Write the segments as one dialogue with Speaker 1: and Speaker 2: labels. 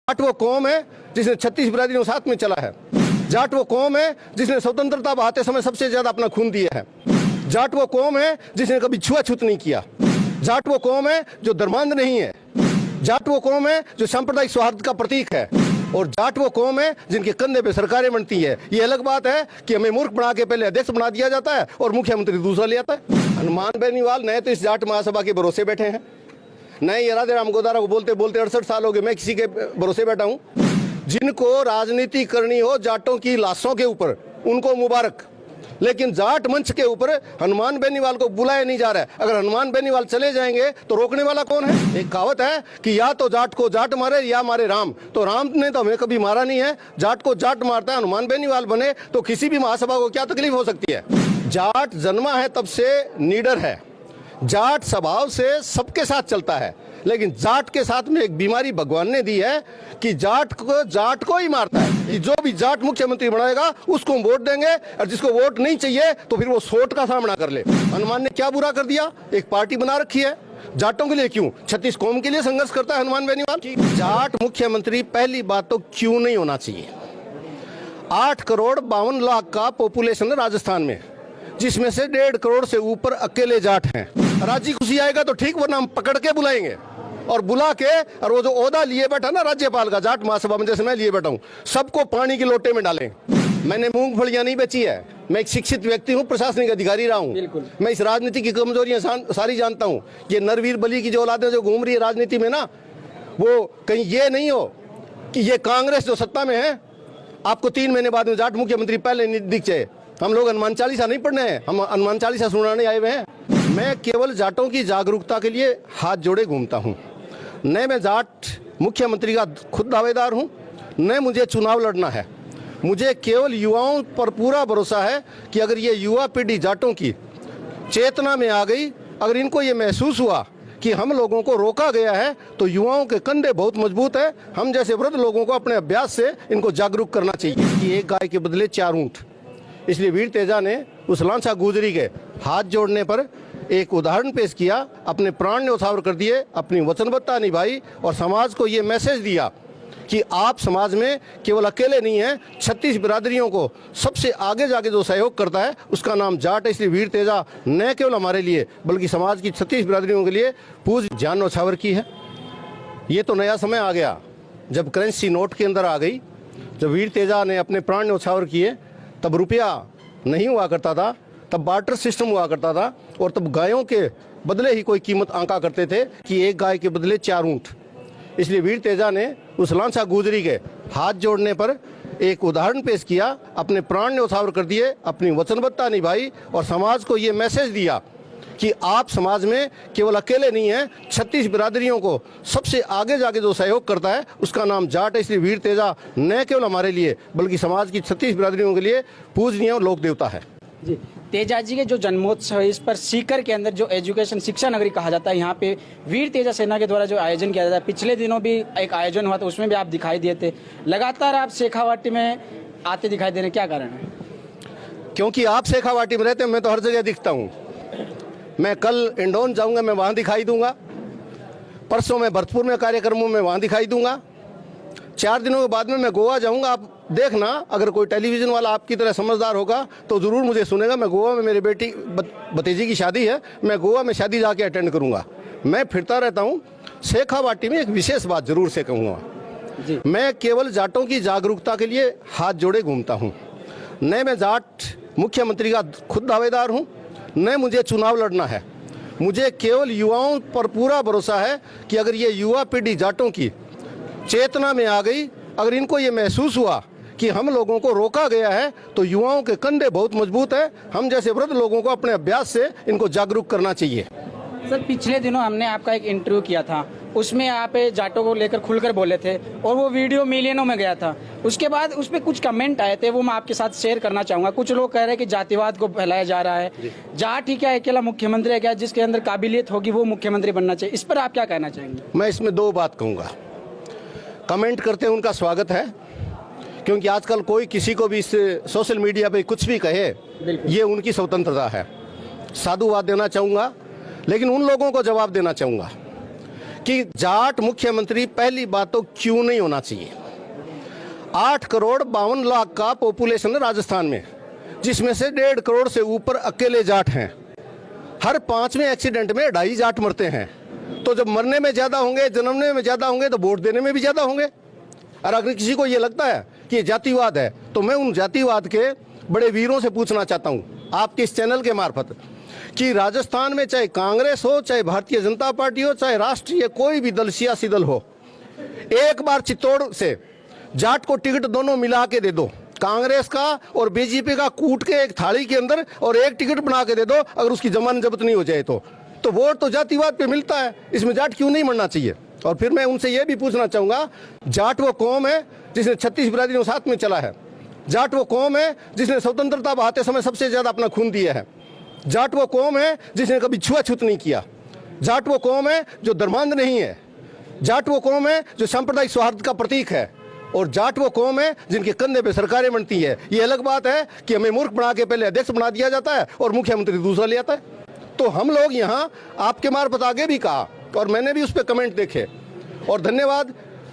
Speaker 1: जाट वो कौम है जिसने 36 बिरादरियों के साथ में चला है। जाट वो कौम है जिसने स्वतंत्रता बहाते समय सबसे ज्यादा अपना खून दिया है। जाट वो कौम है जिसने कभी छुआछूत नहीं किया। जाट वो कौम है जो धर्मांध नहीं है। जाट वो कौम है जो सांप्रदायिक सौहार्द का प्रतीक है। और जाट वो कौम है जिनके कंधे पे सरकारें बनती है। ये अलग बात है कि हमें मूर्ख बना के पहले अध्यक्ष बना दिया जाता है और मुख्यमंत्री दूसरा ले आता है। हनुमान बेनीवाल नए तो इस जाट महासभा के भरोसे बैठे हैं, नए ये राधे राम गोदारा को बोलते बोलते 68 साल हो गए मैं किसी के भरोसे बैठा हूं। जिनको राजनीति करनी हो जाटों की लाशों के ऊपर उनको मुबारक, लेकिन जाट मंच के ऊपर हनुमान बेनीवाल को बुलाया नहीं जा रहा है। अगर हनुमान बेनीवाल चले जाएंगे तो रोकने वाला कौन है? एक कहावत है कि या तो जाट को जाट मारे या मारे राम। तो राम ने तो हमें कभी मारा नहीं है, जाट को जाट मारता है। हनुमान बेनीवाल बने तो किसी भी महासभा को क्या तकलीफ हो सकती है? जाट जन्मा है तब से नीडर है। जाट स्वभाव से सबके साथ चलता है, लेकिन जाट के साथ में एक बीमारी भगवान ने दी है कि जाट को ही मारता है। कि जो भी जाट मुख्यमंत्री बनाएगा उसको हम वोट देंगे और जिसको वोट नहीं चाहिए तो फिर वो सोट का सामना कर ले। हनुमान ने क्या बुरा कर दिया? एक पार्टी बना रखी है जाटों के लिए। क्यों? 36 कौम के लिए संघर्ष करता है हनुमान बेनीवाल। जाट मुख्यमंत्री पहली बात तो क्यों नहीं होना चाहिए? 8 करोड़ 52 लाख का पॉपुलेशन है राजस्थान में, जिसमें से 1.5 करोड़ से ऊपर अकेले जाट हैं। राजी खुशी आएगा तो ठीक, वरना हम पकड़ के बुलाएंगे और बुला के और वो जो ओहदा लिए बैठा ना राज्यपाल का जाट महासभा में, जैसे मैं लिए बैठा हूँ, सबको पानी के लोटे में डालें। मैंने मूंगफलियां नहीं बेची है, मैं एक शिक्षित व्यक्ति हूँ, प्रशासनिक अधिकारी रहा हूँ। मैं इस राजनीति की कमजोरियां सारी जानता हूँ। ये नरवीर बली की जो औलादें जो घूम रही है राजनीति में ना, वो कहीं ये नहीं हो कि ये कांग्रेस जो सत्ता में है आपको 3 महीने बाद में जाट मुख्यमंत्री पहले नहीं दिख जाए। हम लोग हनुमान चालीसा नहीं पढ़ने हैं, हम हनुमान चालीसा सुनाने आए हुए हैं। मैं केवल जाटों की जागरूकता के लिए हाथ जोड़े घूमता हूं। न मैं जाट मुख्यमंत्री का खुद दावेदार हूं, न मुझे चुनाव लड़ना है। मुझे केवल युवाओं पर पूरा भरोसा है कि अगर ये युवा पीढ़ी जाटों की चेतना में आ गई, अगर इनको ये महसूस हुआ कि हम लोगों को रोका गया है, तो युवाओं के कंधे बहुत मजबूत है। हम जैसे वृद्ध लोगों को अपने अभ्यास से इनको जागरूक करना चाहिए कि एक गाय के बदले 4 ऊंट। इसलिए वीर तेजा ने उस लांछा गुजरी के हाथ जोड़ने पर एक उदाहरण पेश किया, अपने प्राण न्यौछावर कर दिए, अपनी वचनबद्धता निभाई और समाज को ये मैसेज दिया कि आप समाज में केवल अकेले नहीं हैं। 36 बिरादरियों को सबसे आगे जाके जो सहयोग करता है उसका नाम जाट है। इसलिए वीर तेजा न केवल हमारे लिए बल्कि समाज की 36 बिरादरियों के लिए पूरी जान न्यौछावर की है। ये तो नया समय आ गया जब करेंसी नोट के अंदर आ गई। जब वीर तेजा ने अपने प्राण न्यौछावर किए तब रुपया नहीं हुआ करता था, तब बार्टर सिस्टम हुआ करता था और तब गायों के बदले ही कोई कीमत आंका करते थे कि एक गाय के बदले 4 ऊंट। इसलिए वीर तेजा ने उस लांछा गुजरी के हाथ जोड़ने पर एक उदाहरण पेश किया, अपने प्राण न्यौछावर कर दिए, अपनी वचनबद्धता निभाई और समाज को ये मैसेज दिया कि आप समाज में केवल अकेले नहीं हैं। 36 बिरादरियों को सबसे आगे जाके जो सहयोग करता है उसका नाम जाट है। इसलिए वीर तेजा न केवल हमारे लिए बल्कि समाज की 36 बिरादरियों के लिए पूजनीय और लोक देवता है।
Speaker 2: जी, तेजा जी के जो जन्मोत्सव है, इस पर सीकर के अंदर जो एजुकेशन शिक्षा नगरी कहा जाता है, यहाँ पे वीर तेजा सेना के द्वारा जो आयोजन किया जाता है, पिछले दिनों भी एक आयोजन हुआ था, उसमें भी आप दिखाई दिए थे। लगातार आप शेखावाटी में आते दिखाई दे रहे हैं, क्या कारण है?
Speaker 1: क्योंकि आप शेखावाटी में रहते हैं, मैं तो हर जगह दिखता हूँ। मैं कल इंडोन जाऊंगा, मैं वहाँ दिखाई दूंगा। परसों मैं भरतपुर में कार्यक्रमों में वहाँ दिखाई दूंगा। 4 दिनों के बाद में मैं गोवा जाऊंगा। आप देखना, अगर कोई टेलीविज़न वाला आपकी तरह समझदार होगा तो ज़रूर मुझे सुनेगा। मैं गोवा में मेरी बेटी भतीजी की शादी है, मैं गोवा में शादी जाके अटेंड करूंगा। मैं फिरता रहता हूं। शेखावाटी में एक विशेष बात जरूर से कहूँगा, मैं केवल जाटों की जागरूकता के लिए हाथ जोड़े घूमता हूँ। न मैं जाट मुख्यमंत्री का खुद दावेदार हूँ, न मुझे चुनाव लड़ना है। मुझे केवल युवाओं पर पूरा भरोसा है कि अगर ये युवा पीढ़ी जाटों की चेतना में आ गई, अगर इनको ये महसूस हुआ कि हम लोगों को रोका गया है, तो युवाओं के कंधे बहुत मजबूत है। हम जैसे वृद्ध लोगों को अपने अभ्यास से इनको जागरूक करना चाहिए।
Speaker 2: सर, पिछले दिनों हमने आपका एक इंटरव्यू किया था, उसमें आप जाटों को लेकर खुलकर बोले थे और वो वीडियो मिलियनों में गया था। उसके बाद उस पर कुछ कमेंट आए थे, वो मैं आपके साथ शेयर करना चाहूँगा। कुछ लोग कह रहे हैं कि जातिवाद को फैलाया जा रहा है, जाट ही क्या अकेला मुख्यमंत्री है क्या, जिसके अंदर काबिलियत होगी वो मुख्यमंत्री बनना चाहिए। इस पर आप क्या कहना चाहेंगे?
Speaker 1: मैं इसमें 2 बात कहूँगा। कमेंट करते हैं उनका स्वागत है, क्योंकि आजकल कोई किसी को भी इस सोशल मीडिया पे कुछ भी कहे, ये उनकी स्वतंत्रता है। साधुवाद देना चाहूँगा, लेकिन उन लोगों को जवाब देना चाहूँगा कि जाट मुख्यमंत्री पहली बात तो क्यों नहीं होना चाहिए। 8 करोड़ 52 लाख का पॉपुलेशन है राजस्थान में, जिसमें से 1.5 करोड़ से ऊपर अकेले जाट हैं। हर 5वें एक्सीडेंट में 2.5 जाट मरते हैं। तो जब मरने में ज्यादा होंगे, जन्मने में ज्यादा होंगे, तो वोट देने में भी ज्यादा होंगे। और अगर किसी को ये लगता है कि ये जातिवाद है, तो मैं उन जातिवाद के बड़े वीरों से पूछना चाहता हूं आपके इस चैनल के मार्फत कि राजस्थान में चाहे कांग्रेस हो, चाहे भारतीय जनता पार्टी हो, चाहे राष्ट्रीय कोई भी दल, सियासी दल हो, एक बार चित्तौड़ से जाट को टिकट दोनों मिला के दे दो, कांग्रेस का और बीजेपी का कूट के एक थाली के अंदर और एक टिकट बना के दे दो, अगर उसकी जमानत जब्त नहीं हो जाए तो वोट तो जातिवाद पे मिलता है। इसमें जाट क्यों नहीं मरना चाहिए। और फिर मैं उनसे यह भी पूछना चाहूंगा, जाट वो कौम है जिसने 36 बिरादरियों साथ में चला है। जाट वो कौम है जिसने स्वतंत्रता बहाते समय सबसे ज्यादा अपना खून दिया है। जाट वो कौम है जिसने कभी छुआछूत नहीं किया। जाट वो कौम है जो धर्मांध नहीं है। जाट वो कौम है जो सांप्रदायिक सौहार्द का प्रतीक है। और जाट वो कौम है जिनके कंधे पे सरकारें बनती है। ये अलग बात है कि हमें मूर्ख बना के पहले अध्यक्ष बना दिया जाता है और मुख्यमंत्री दूसरा ले आता है। तो हम लोग यहाँ आपके मार्फत आगे भी कहा और मैंने भी उस पर कमेंट देखे, और धन्यवाद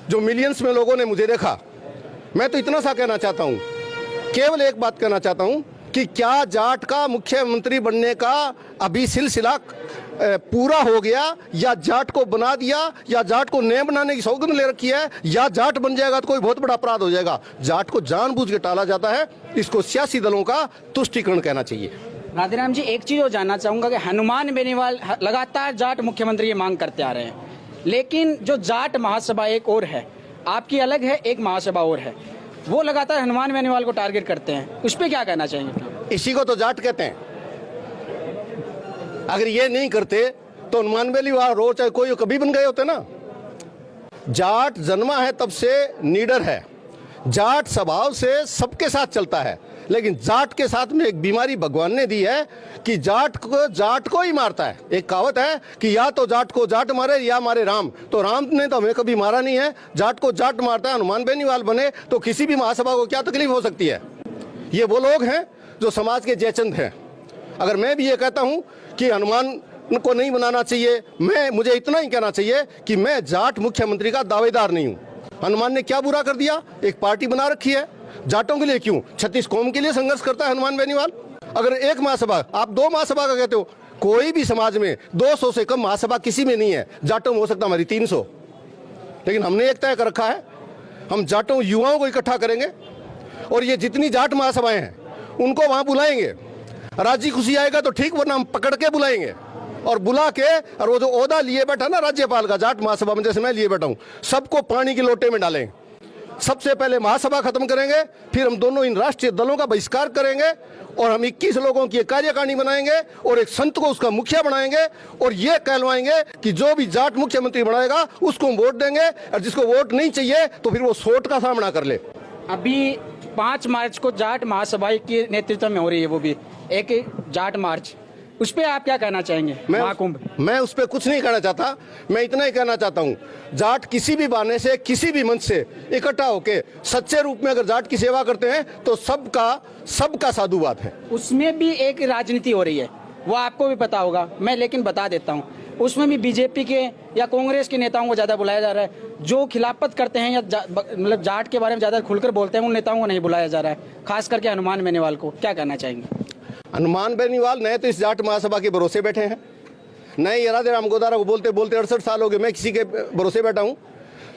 Speaker 1: जो मिलियंस में लोगों ने मुझे देखा। मैं तो इतना सा कहना चाहता हूँ, केवल एक बात कहना चाहता हूँ कि क्या जाट का मुख्यमंत्री बनने का अभी सिलसिला पूरा हो गया, या जाट को बना दिया, या जाट को नए बनाने की सौगंध ले रखी है, या जाट बन जाएगा तो कोई बहुत बड़ा अपराध हो जाएगा। जाट को जानबूझ के टाला जाता है। इसको सियासी दलों का तुष्टीकरण कहना चाहिए।
Speaker 2: नादिराम जी, एक चीज और जानना चाहूंगा कि हनुमान बेनीवाल लगातार जाट मुख्यमंत्री की मांग करते आ रहे हैं, लेकिन जो जाट महासभा एक और है, आपकी अलग है, एक महासभा और है, वो लगातार हनुमान बेनीवाल को टारगेट करते हैं। उस पर क्या कहना चाहेंगे।
Speaker 1: इसी को तो जाट कहते हैं। अगर ये नहीं करते तो हनुमान बेनीवाल रो चाहे कोई कभी बन गए होते ना। जाट जन्मा है तब से नीडर है। जाट स्वभाव से सबके साथ चलता है, लेकिन जाट के साथ में एक बीमारी भगवान ने दी है कि जाट को ही मारता है। एक कहावत है कि या तो जाट को जाट मारे या मारे राम। तो राम ने तो हमें कभी मारा नहीं है, जाट को जाट मारता है। हनुमान बेनीवाल बने तो किसी भी महासभा को क्या तकलीफ हो सकती है। ये वो लोग हैं जो समाज के जयचंद हैं। अगर मैं भी ये कहता हूं कि हनुमान को नहीं बनाना चाहिए, मुझे इतना ही कहना चाहिए कि मैं जाट मुख्यमंत्री का दावेदार नहीं हूं। हनुमान ने क्या बुरा कर दिया। एक पार्टी बना रखी है जाटों के लिए, क्यों 36 कौम के लिए संघर्ष करता है हनुमान बेनीवाल। अगर एक महासभा, आप 2 महासभा का कहते हो, कोई भी समाज में 200 से कम महासभा किसी में नहीं है। जाटों में हो सकता हमारी 300, लेकिन हमने एक तय कर रखा है, हम जाटों युवाओं को इकट्ठा करेंगे और ये जितनी जाट महासभाएं हैं उनको वहां बुलाएंगे। राजी खुशी आएगा तो ठीक, वरना हम पकड़ के बुलाएंगे और बुला के, और वो जो ओहदा लिए बैठा ना राज्यपाल का जाट महासभा में, जैसे मैं लिए बैठा हूं, सबको पानी के लोटे में डालेंगे। सबसे पहले महासभा खत्म करेंगे, फिर हम दोनों इन राष्ट्रीय दलों का बहिष्कार करेंगे और हम 21 लोगों की एक कार्यकारिणी बनाएंगे और एक संत को उसका मुखिया बनाएंगे और ये कहलवाएंगे कि जो भी जाट मुख्यमंत्री बनाएगा उसको हम वोट देंगे, और जिसको वोट नहीं चाहिए तो फिर वो सोट का सामना कर ले।
Speaker 2: अभी 5 मार्च को जाट महासभा के नेतृत्व में हो रही है, वो भी एक जाट मार्च, उस पर आप क्या कहना चाहेंगे। महाकुंभ,
Speaker 1: मैं उस पर कुछ नहीं कहना चाहता। मैं इतना ही कहना चाहता हूं, जाट किसी भी बहाने से, किसी भी मंच से इकट्ठा होके सच्चे रूप में अगर जाट की सेवा करते हैं तो सबका साधुवाद है।
Speaker 2: उसमें भी एक राजनीति हो रही है, वो आपको भी पता होगा, मैं लेकिन बता देता हूँ। उसमें भी बीजेपी के या कांग्रेस के नेताओं को ज्यादा बुलाया जा रहा है। जो खिलाफत करते हैं या मतलब जाट के बारे में ज्यादा खुलकर बोलते हैं, उन नेताओं को नहीं बुलाया जा रहा है, खास करके हनुमान बेनीवाल को। क्या कहना चाहेंगे।
Speaker 1: हनुमान बेनीवाल नए तो इस जाट महासभा के भरोसे बैठे हैं, नए ये राधे राम गोदारा को बोलते बोलते 68 साल हो गए। मैं किसी के भरोसे बैठा हूं।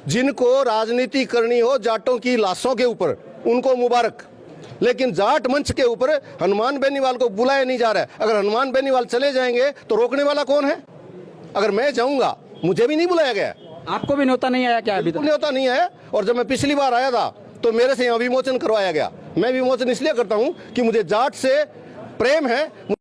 Speaker 1: जिनको राजनीति करनी हो जाटों की लाशों के ऊपर, उनको मुबारक, लेकिन जाट मंच के ऊपर हनुमान बेनीवाल को बुलाया नहीं जा रहा है। अगर हनुमान बेनीवाल चले जाएंगे तो रोकने वाला कौन है। अगर मैं जाऊंगा, मुझे भी नहीं बुलाया गया।
Speaker 2: आपको भी न्योता नहीं आया क्या। अभी तक
Speaker 1: न्योता नहीं आया, और जब मैं पिछली बार आया था तो मेरे से यहाँ विमोचन करवाया गया। मैं विमोचन इसलिए करता हूँ कि मुझे जाट से प्रेम है।